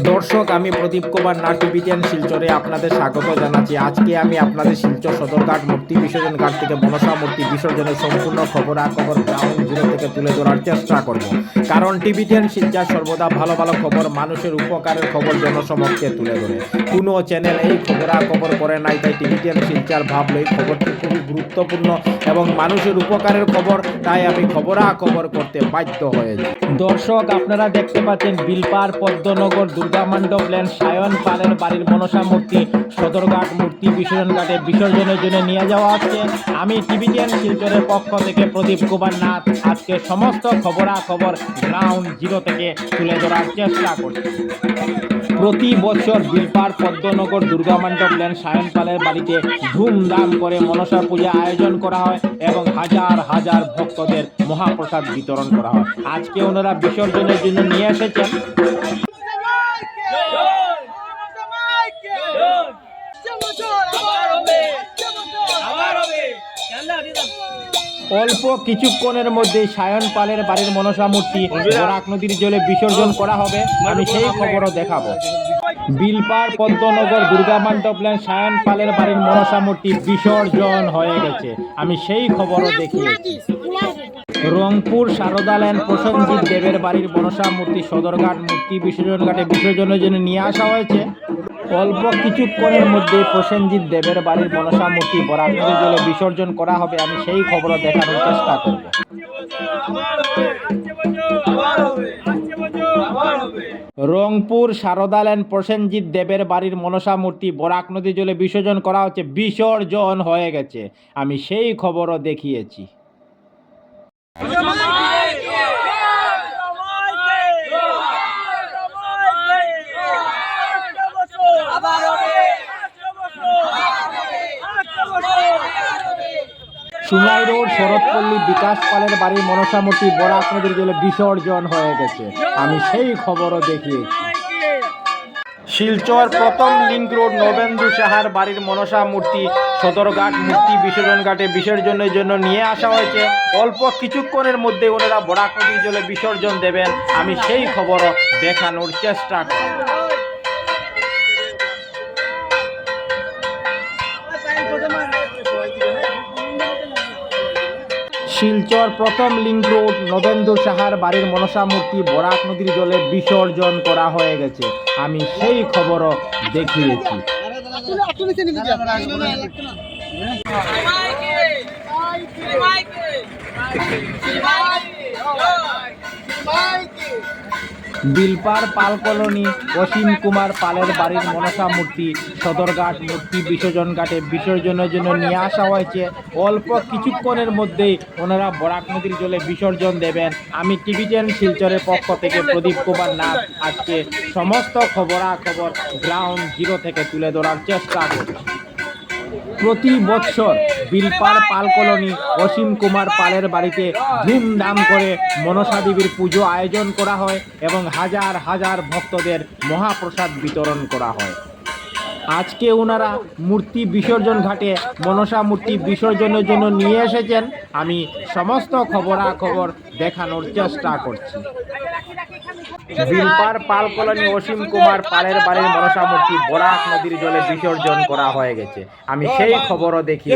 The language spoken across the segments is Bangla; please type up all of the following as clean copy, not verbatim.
দর্শক, আমি প্রদীপ কুমার নাট টিভিটেন শিলচরে আপনাদের স্বাগত জানাচ্ছি। আজকে আমি আপনাদের শিলচর সদরঘাট মূর্তি বিসর্জন ঘাট থেকে মনসা মূর্তি বিসর্জনের সম্পূর্ণ খবরাখবর গ্রাউন্ড জিরো থেকে তুলে ধরার চেষ্টা করব। কারণ টিভিটেন শিলচর সর্বদা ভালো ভালো খবর, মানুষের উপকারের খবর জনসমক্ষে তুলে ধরে। কোনো চ্যানেল এই খবরাখবর করে নাই, তাই টিভিটেন শিলচর ভাবলো এই খবরটি খুবই গুরুত্বপূর্ণ এবং মানুষের উপকারের খবর, তাই আমি খবরাখবর করতে বাধ্য হয়েছি। দর্শক, আপনারা দেখতে পাচ্ছেন বিলপার পদ্মনগর দুর্গা মণ্ডপ লেন সায়ন পালের বাড়ির মনসা মূর্তি সদরঘাট মূর্তি বিসর্জন ঘাটে বিসর্জনের জন্য নিয়ে যাওয়া হচ্ছে। আমি টিভিটেন শিলচরের পক্ষ থেকে প্রদীপ কুমার নাথ আজকে সমস্ত খবরাখবর গ্রাউন্ড জিরো থেকে তুলে ধরার চেষ্টা করছি। প্রতি বছর বিলপার পদ্মনগর দুর্গা মণ্ডপ লেন সায়ন পালের বাড়িতে ধুমধাম করে মনসা পূজা আয়োজন করা হয় এবং হাজার হাজার ভক্তদের মহাপ্রসাদ বিতরণ করা হয়। আজকে ওনারা বিসর্জনের জন্য নিয়ে এসেছেন। অল্প কিছুক্ষণের মধ্যে সায়ন পালের বাড়ির মনসা মূর্তি বরাক নদীর জলে বিসর্জন করা হবে, আমি সেই খবরও দেখাবো। বিলপার পদ্মনগর দুর্গা মণ্ডপ লেন সায়ন পালের বাড়ির মনসা মূর্তি বিসর্জন হয়ে গেছে, আমি সেই খবরও দেখিয়েছি। রংপুর সারদা লেন প্রসেনজিৎ দেবের বাড়ির মনসা মূর্তি সদরঘাট মূর্তি বিসর্জন ঘাটে বিসর্জনের জন্য নিয়ে আসা হয়েছে। অল্প কিছুক্ষণের মধ্যে প্রসেনজিৎ দেবের বাড়ির মনসা মূর্তি বরাক নদীর জলে বিসর্জন করা হবে, আমি সেই খবরও দেখানোর চেষ্টা করব। রংপুর সারদা লেন প্রসেনজিৎ দেবের বাড়ির মনসা মূর্তি বরাক নদীর জলে বিসর্জন করা হচ্ছে, বিসর্জন হয়ে গেছে, আমি সেই খবরও দেখিয়েছি। সুনাই রোড শরৎপল্লী বিকাশ পালের বাড়ির মনসা মূর্তি বরাক নদীর জলে বিসর্জন হয়ে গেছে, আমি সেই খবরও দেখিয়েছি। শিলচর প্রথম লিংক রোড নবেন্দু সাহার বাড়ির মনসা মূর্তি সদরঘাট মূর্তি বিসর্জন ঘাটে বিসর্জনের জন্য নিয়ে আসা হয়েছে। অল্প কিছুক্ষণের মধ্যে ওনারা বরাক নদীর জলে বিসর্জন দেবেন, আমি সেই খবরও দেখানোর চেষ্টা করব। শিলচর প্রথম লিংক রোড নবেন্দু সাহার বাড়ির মনসা মূর্তি বরাক নদীর জলে বিসর্জন করা হয়ে গেছে, আমি সেই খবরও দেখিয়েছি। বিলপার পাল কলোনি অসীম কুমার পালের বাড়ির মনসা মূর্তি সদরঘাট মূর্তি বিসর্জন ঘাটে বিসর্জনের জন্য নিয়ে আসা হয়েছে। অল্প কিছুক্ষণের মধ্যেই ওনারা বরাক নদীর জলে বিসর্জন দেবেন। আমি টিভিটেন শিলচরের পক্ষ থেকে প্রদীপ কুমার নাথ আজকে সমস্ত খবরাখবর গ্রাউন্ড জিরো থেকে তুলে ধরার চেষ্টা করছি। প্রতি বছর বিলপার পাল কলোনি অসীম কুমার পালের বাড়িতে ধুমধাম করে মনসা দেবীর পুজো আয়োজন করা হয় এবং হাজার হাজার ভক্তদের মহাপ্রসাদ বিতরণ করা হয়। আজকে ওনারা মূর্তি বিসর্জন ঘাটে মনসা মূর্তি বিসর্জনের জন্য নিয়ে এসেছেন, আমি সমস্ত খবরাখবর দেখানোর চেষ্টা করছি। বিলপার পাল কলোনি অসীম কুমার পালের বাড়ির মনসা মূর্তি বরাক নদীর জলে বিসর্জন করা হয়ে গেছে, আমি সেই খবরও দেখি।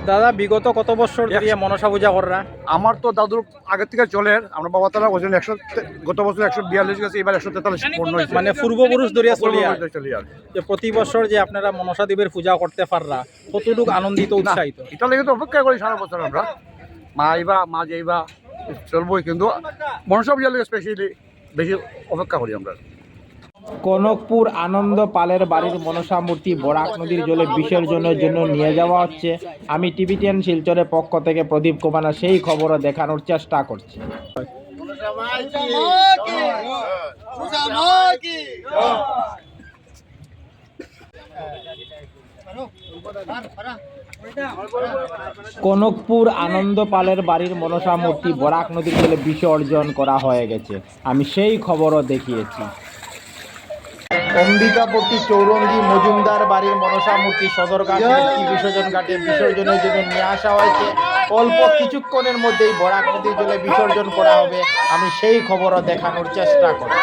দাদা, বিগত কত বছর ধরে মনসা পূজা করা? আমার তো দাদুর আগের থেকে চলে, আমরা বাবা তারা ওজন 100, গত বছর 142 গেছে, এবার 143 পূর্ণ হয়েছে। মানে পূর্বপুরুষ ধরিয়া চলে আর যে প্রতি বছর যে আপনারা মনসা দেবীর পূজা করতে পাররা, কতটুকু আনন্দিত উৎসাহিত? এটা লেগে তো অপেক্ষা করি সারা বছর আমরা, মা আইবা মা যাইবা চলবই, কিন্তু মনসা পূজার লেগে স্পেশালি বেশি অপেক্ষা করি আমরা। কনকপুর আনন্দ পালের বাড়ির মনসা মূর্তি বরাক নদীর জলে বিসর্জনের জন্য নিয়ে যাওয়া হচ্ছে। আমি টিভিটেন শিলচরের পক্ষ থেকে প্রদীপ কুমার সেই খবরও দেখানোর চেষ্টা করছি। কনকপুর আনন্দ পালের বাড়ির মনসা মূর্তি বরাক নদীর জলে বিসর্জন করা হয়ে গেছে, আমি সেই খবরও দেখিয়েছি। অম্বিকাপট্টি চৌরঙ্গি মজুমদার বাড়ির মনসা মূর্তি সদরঘাট মূর্তি বিসর্জন ঘাটে বিসর্জনের জন্য নিয়ে আসা হয়েছে। অল্প কিছুক্ষণের মধ্যেই বরাক নদীর জলে বিসর্জন করা হবে, আমি সেই খবরও দেখানোর চেষ্টা করব।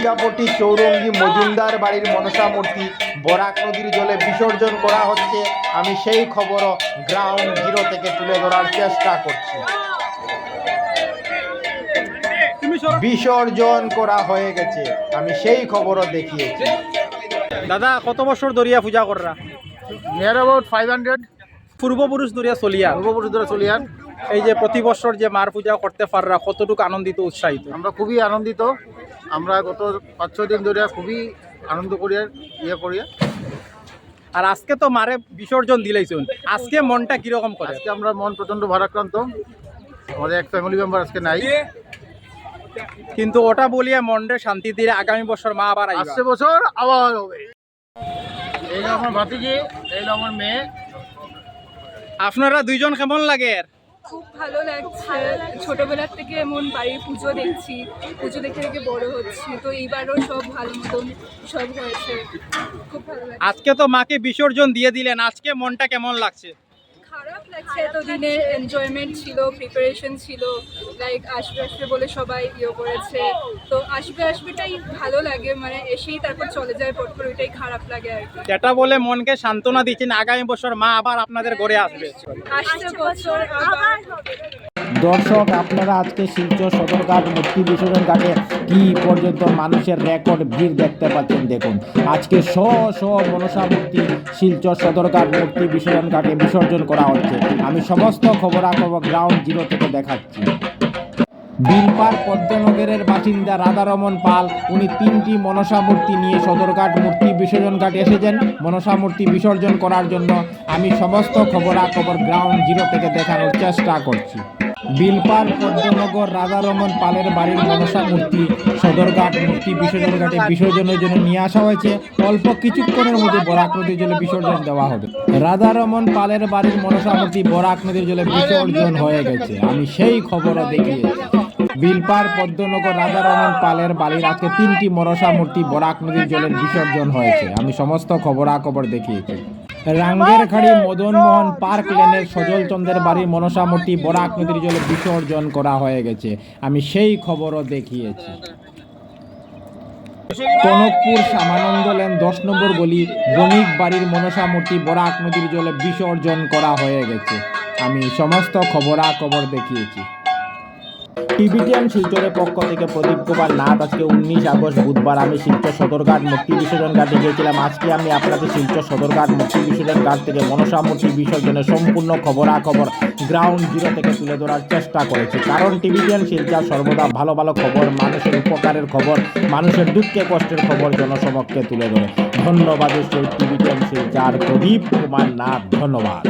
মল্লিকাপট্টি চৌরঙ্গি মজুমদার বাড়ির মনসা মূর্তি বরাক নদীর জলে বিসর্জন করা হচ্ছে। আমি সেই খবরও গ্রাউন্ড জিরো থেকে তুলে ধরার চেষ্টা করছি। বিসর্জন করা হয়ে গেছে, আমি সেই খবরও দেখিয়েছি। দাদা কত বছর ধরিয়া পূজা কররা? নিয়ার অ্যাবাউট 500 পূর্বপুরুষ ধরিয়া চলিয়া পূর্বপুরুষ ধরে চলি আর এই যে প্রতি বছর যে মার পূজা করতে পাররা কতটুকু আনন্দিত উৎসাহিত? আমরা খুবই আনন্দিত। আমরা গত 5-6 দিন ধরে খুবই আনন্দ করিয়া করিয়া আর আজকে তো মারে বিসর্জন দিলেইছুন, আজকে মনটা কিরকম করে? আজকে আমরা মন প্রচন্ড ভারাক্রান্ত। আমাদের এক ফ্যামিলি মেম্বার আজকে নাই, কিন্তু ওটা বলিয়া মনরে শান্তি দিয়ে আগামী বছর মা আবার আইবা। আসছে বছর আবার হবে। এই হলো আমার ভাতিজি, এই হলো আমার মেয়ে। আপনারা দুইজন কেমন লাগে? খুব ভালো লাগছে। ছোটবেলার থেকে এমন বাড়ির পুজো দেখছি, পুজো দেখে দেখে বড় হচ্ছি, তো এইবারও সব ভালো মতন সব হয়েছে, খুব ভালো লাগছে। আজকে তো মাকে বিসর্জন দিয়ে দিলেন, আজকে মনটা কেমন লাগছে? খারাপ লাগছে, এতদিনের এনজয়মেন্ট ছিল, প্রিপারেশন ছিল, লাইক আসবে আসবে বলে সবাই করেছে, তো আসবে আসবেটাই ভালো লাগে, মানে এসেই তারপর চলে যায় পরপর, ওইটাই খারাপ লাগে আর কি। যেটা বলে মনকে সান্ত্বনা দিচ্ছেন আগামী বছর মা আবার আপনাদের ঘরে আসবে। আসছে বছর আবার হবে। দর্শক, আপনারা আজকে শিলচর সদরঘাট মূর্তি বিসর্জন ঘাটে কি পর্যন্ত মানুষের রেকর্ড ভিড় দেখতে পাচ্ছেন। দেখুন, আজকে শ মনসা মূর্তি শিলচর সদরঘাট মূর্তি বিসর্জন ঘাটে বিসর্জন করা হচ্ছে। আমি সমস্ত খবরাখবর গ্রাউন্ড জিরো থেকে দেখাচ্ছি। বিলপার পদ্মনগরের বাসিন্দা রাধারমন পাল, উনি 3টি মনসা মূর্তি নিয়ে সদরঘাট মূর্তি বিসর্জন ঘাটে এসেছেন মনসা মূর্তি বিসর্জন করার জন্য। আমি সমস্ত খবরাখবর গ্রাউন্ড জিরো থেকে দেখানোর চেষ্টা করছি। বিলপার পদ্মনগর রাধারমন পালের বাড়ির মনসা মূর্তি সদরঘাট মূর্তি বিসর্জন ঘাটে বিসর্জনের জন্য নিয়ে আসা হয়েছে। অল্প কিছুক্ষণের মধ্যে বরাক নদীর জলে বিসর্জন দেওয়া হবে। রাধারমন পালের বাড়ির মনসা মূর্তি বরাক নদীর জলে বিসর্জন হয়ে গেছে, আমি সেই খবরও দেখিয়েছি। বিলপার পদ্মনগর রাধারমন পালের বাড়ির আজকে 3টি মনসা মূর্তি বরাক নদীর জলের বিসর্জন হয়েছে, আমি সমস্ত খবরাখবর দেখিয়েছি। রাঙ্গের খাড়ি মদনমোহন পার্ক লেনের সজল চন্দ্রের বাড়ির মনসা মূর্তি বরাক নদীর জলে বিসর্জন করা হয়ে গেছে, আমি সেই খবরও দেখিয়েছি। কনকপুর সামানন্দ লেন 10 নম্বর গলি বণিক বাড়ির মনসা মূর্তি বরাক নদীর জলে বিসর্জন করা হয়ে গেছে, আমি সমস্ত খবরাখবর দেখিয়েছি। টিভিটিএন শিলচরের পক্ষ থেকে প্রদীপ কুমার নাথ। আজকে 19 আগস্ট বুধবার আমি শিলচর সদরঘাট মূর্তি বিসর্জন ঘাটে গিয়েছিলাম। আজকে আমি আপনাদের শিলচর সদরঘাট মূর্তি বিসর্জন ঘাট থেকে মনসা মূর্তি বিসর্জনের সম্পূর্ণ খবরাখবর গ্রাউন্ড জিরো থেকে তুলে ধরার চেষ্টা করেছি, কারণ টিভিটিএন শিলচর সর্বদা ভালো ভালো খবর, মানুষের উপকারের খবর, মানুষের দুঃখে কষ্টের খবর জনসমক্ষে তুলে ধরে। ধন্যবাদ টিভিটিএন শিলচর প্রদীপ কুমার নাথ, ধন্যবাদ।